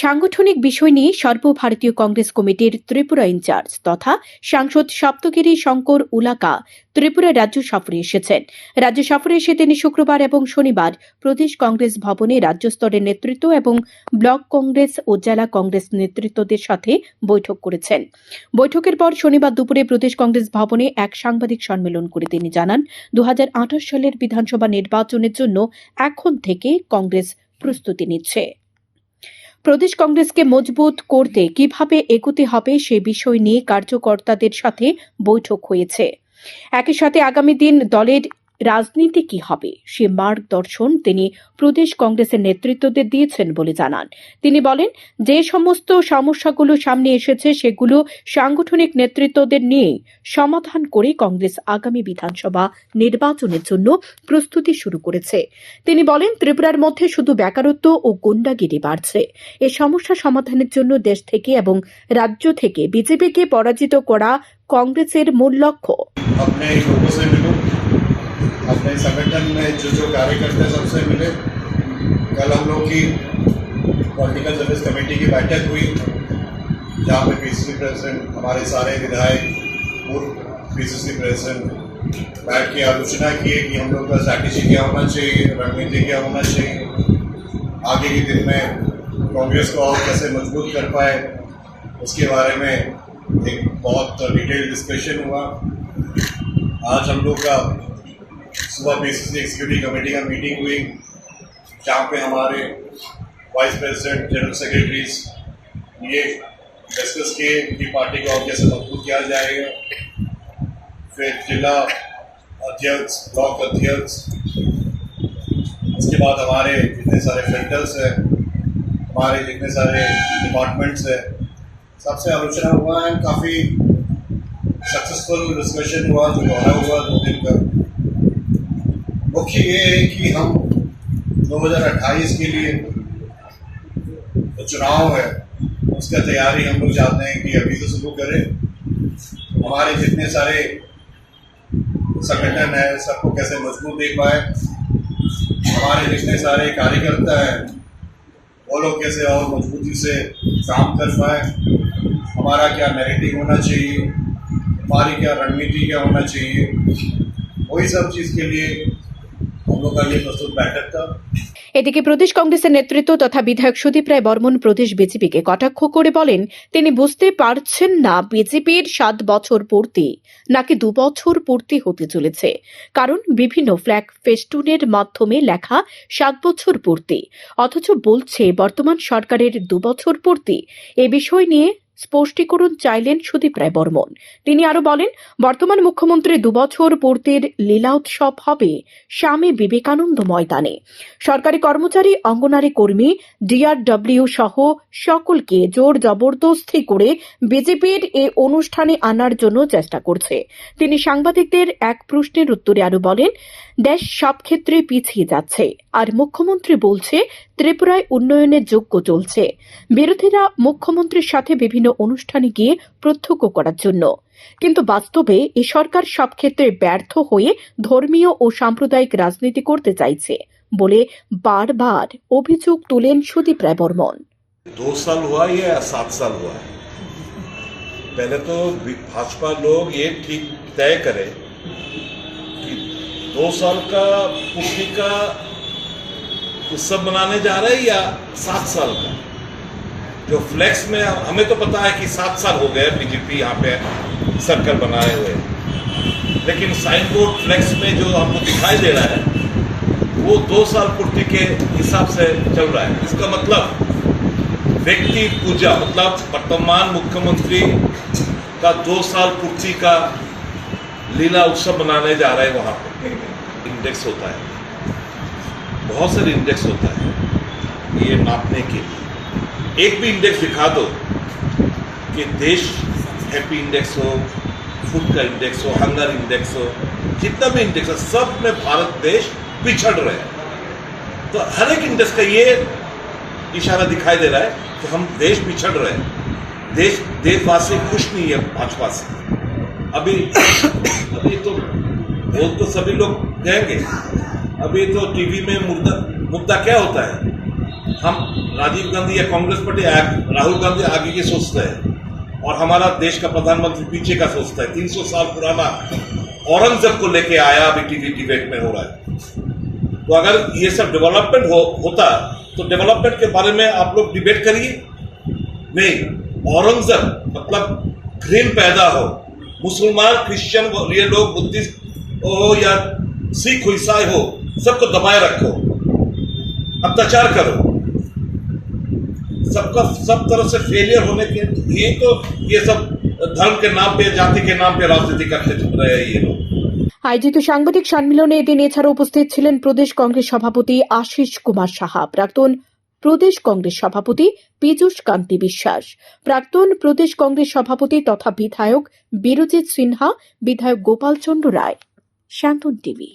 সাংগঠনিক বিষয় নিয়ে সর্বভারতীয় কংগ্রেস কমিটির ত্রিপুরা ইনচার্জ তথা সাংসদ সপ্তগিরি শঙ্কর উলাকা ত্রিপুরা রাজ্য সফরে এসেছেন। রাজ্য সফরে এসে তিনি শুক্রবার এবং শনিবার প্রদেশ কংগ্রেস ভবনে রাজ্য স্তরের নেতৃত্ব এবং ব্লক কংগ্রেস ও জেলা কংগ্রেস নেতৃত্বদের সাথে বৈঠক করেছেন। বৈঠকের পর শনিবার দুপুরে প্রদেশ কংগ্রেস ভবনে এক সাংবাদিক সম্মেলন করে তিনি জানান, 2028 সালের বিধানসভা নির্বাচনের জন্য এখন থেকে কংগ্রেস প্রস্তুতি নিচ্ছে। প্রদেশ কংগ্রেসকে মজবুত করতে কিভাবে এগোতে হবে সে বিষয় নিয়ে কার্যকর্তাদের সাথে বৈঠক হয়েছে। একই সাথে আগামী দিন দলের রাজনীতি কি হবে সে মার্গদর্শন তিনি প্রদেশ কংগ্রেসের নেতৃত্বদের দিয়েছেন বলে জানান। তিনি বলেন, যে সমস্ত সমস্যাগুলো সামনে এসেছে সেগুলো সাংগঠনিক নেতৃত্বদের নিয়ে সমাধান করে কংগ্রেস আগামী বিধানসভা নির্বাচনের জন্য প্রস্তুতি শুরু করেছে। তিনি বলেন, ত্রিপুরার মধ্যে শুধু বেকারত্ব ও গুন্ডাগিরি বাড়ছে। এই সমস্যা সমাধানের জন্য দেশ থেকে এবং রাজ্য থেকে বিজেপিকে পরাজিত করা কংগ্রেসের মূল লক্ষ্য। अपने संगठन में जो कार्यकर्ता सबसे मिले। कल हम लोग की पॉलिटिकल सर्विस कमेटी की बैठक हुई, जहाँ पे पीसीसी प्रेसिडेंट, हमारे सारे विधायक, पूर्व पीसीसी प्रेसिडेंट बैठ के आलोचना किए कि हम लोग का स्ट्रैटेजी क्या होना चाहिए, रणनीति क्या होना चाहिए, आगे के दिन में कांग्रेस को और कैसे मजबूत कर पाए, उसके बारे में एक बहुत डिटेल डिस्कशन हुआ। आज हम लोग का सुबह पीसीसी एग्जीक्यूटिव कमेटी का मीटिंग हुई, जहाँ पे हमारे वाइस प्रेसिडेंट, जनरल सेक्रेटरीज ये डिस्कस किए कि पार्टी को और कैसे मजबूत किया जाएगा। फिर जिला अध्यक्ष, ब्लॉक अध्यक्ष, उसके बाद हमारे जितने सारे सेंटर्स हैं, हमारे जितने सारे डिपार्टमेंट्स हैं, सबसे आलोचना हुआ है। काफ़ी सक्सेसफुल डिस्कशन हुआ, जो दोहरा हुआ 2 दिन का। मुख्य ये है कि हम 2028 के लिए तो चुनाव है, उसका तैयारी हम लोग चाहते हैं कि अभी से शुरू करें। हमारे जितने सारे संगठन है सबको कैसे मजबूत दे पाए, हमारे जितने सारे कार्यकर्ता हैं वो लोग कैसे और मजबूती से काम कर पाए, हमारा क्या नैरेटिव होना चाहिए, हमारी क्या रणनीति क्या होना चाहिए, वही सब चीज़ के लिए এদিকে প্রদেশ কংগ্রেসের নেতৃত্ব তথা বিধায়ক সুদীপ রায় বর্মন প্রদেশ বিজেপিকে কটাক্ষ করে বলেন, তিনি বুঝতে পারছেন না বিজেপির 7 বছর পূর্তি নাকি 2 বছর পূর্তি হতে চলেছে। কারণ বিভিন্ন ফ্ল্যাগ ফেস্টুনের মাধ্যমে লেখা 7 বছর পূর্তি, অথচ বলছে বর্তমান সরকারের 2 বছর পূর্তি। এ বিষয় নিয়ে স্পষ্টীকরণ চাইলেন সুদীপ রায় বর্মন। তিনি আরো বলেন, বর্তমান মুখ্যমন্ত্রী 2 বছর পূর্তির লীলা উৎসব হবে স্বামী বিবেকানন্দ ময়দানে। সরকারি কর্মচারী, অঙ্গনারী কর্মী, ডিআরডব্লিউ সহ সকলকে জোর জবরদস্তি করে বিজেপির এই অনুষ্ঠানে আনার জন্য চেষ্টা করছে। তিনি সাংবাদিকদের এক প্রশ্নের উত্তরে আরো বলেন, দেশ সব ক্ষেত্রে পিছিয়ে যাচ্ছে আর মুখ্যমন্ত্রী বলছে ত্রিপুরায় উন্নয়নের যজ্ঞ চলছে। বিরোধীরা মুখ্যমন্ত্রীর সাথে বিভিন্ন অনুষ্ঠানে গিয়ে প্রত্যক্ষ করার জন্য, কিন্তু বাস্তবে এই সরকার সব ক্ষেত্রে ব্যর্থ হয়ে ধর্মীয় ও সাম্প্রদায়িক রাজনীতি করতে চাইছে বলে বারবার অভিযোগ তুলেন সুদীপ রায় বর্মন। 2 साल हुआ या 7 साल हुआ है, पहले तो भाजपा लोग ये ठीक तय करे कि 2 साल का पूर्ति का उत्सव मनाने जा रहे हैं या 7 साल का। जो फ्लेक्स में हमें तो पता है कि 7 साल हो गए बीजेपी यहाँ पे सर्कल बनाए हुए, लेकिन साइन बोर्ड फ्लेक्स में जो हमको दिखाई दे रहा है वो 2 साल पूर्ति के हिसाब से चल रहा है। इसका मतलब व्यक्ति पूजा, मतलब वर्तमान मुख्यमंत्री का 2 साल पूर्ति का लीला उत्सव मनाने जा रहे हैं। वहाँ पे इंडेक्स होता है, बहुत सारे इंडेक्स होता है ये नापने के लिए। एक भी इंडेक्स दिखा दो कि देश हैप्पी इंडेक्स हो, फूड का इंडेक्स हो, हंगर इंडेक्स हो, जितना भी इंडेक्स है सब में भारत देश पिछड़ रहे हैं। तो हर एक इंडेक्स का ये इशारा दिखाई दे रहा है कि हम देश पिछड़ रहे हैं। देशवासी खुश नहीं है भाजपा से। अभी तो बोल तो सभी लोग कहेंगे, अभी तो टीवी में मुद्दा क्या होता है, हम राजीव गांधी या कांग्रेस पार्टी राहुल गांधी आगे की सोचते हैं और हमारा देश का प्रधानमंत्री पीछे का सोचता है। 300 साल पुराना औरंगजेब को लेके आया अभी टीवी डिबेट में हो रहा है। तो अगर ये सब डेवलपमेंट होता तो डेवलपमेंट के बारे में आप लोग डिबेट करिए। नहीं, औरंगजेब मतलब घृण पैदा हो, मुसलमान क्रिश्चियन ये लोग बुद्धिस्ट हो या सिख हो ईसाई हो, सबको दबाए रखो, अत्याचार करो, सबका सब तरह से फेलियर होने के लिए तो ये सब धर्म के नाम पे जाति के नाम पे राजनीति करते रहे ये लोग। আয়োজিত সাংবাদিক সম্মেলনে এদিন এছাড়া উপস্থিত ছিলেন প্রদেশ কংগ্রেস সভাপতি আশিস কুমার সাহা, প্রাক্তন প্রদেশ কংগ্রেস সভাপতি পীযূষ কান্তি বিশ্বাস, প্রাক্তন প্রদেশ কংগ্রেস সভাপতি তথা বিধায়ক বীরজিৎ সিনহা, বিধায়ক গোপাল চন্দ্র রায়। শান্তন টিভি।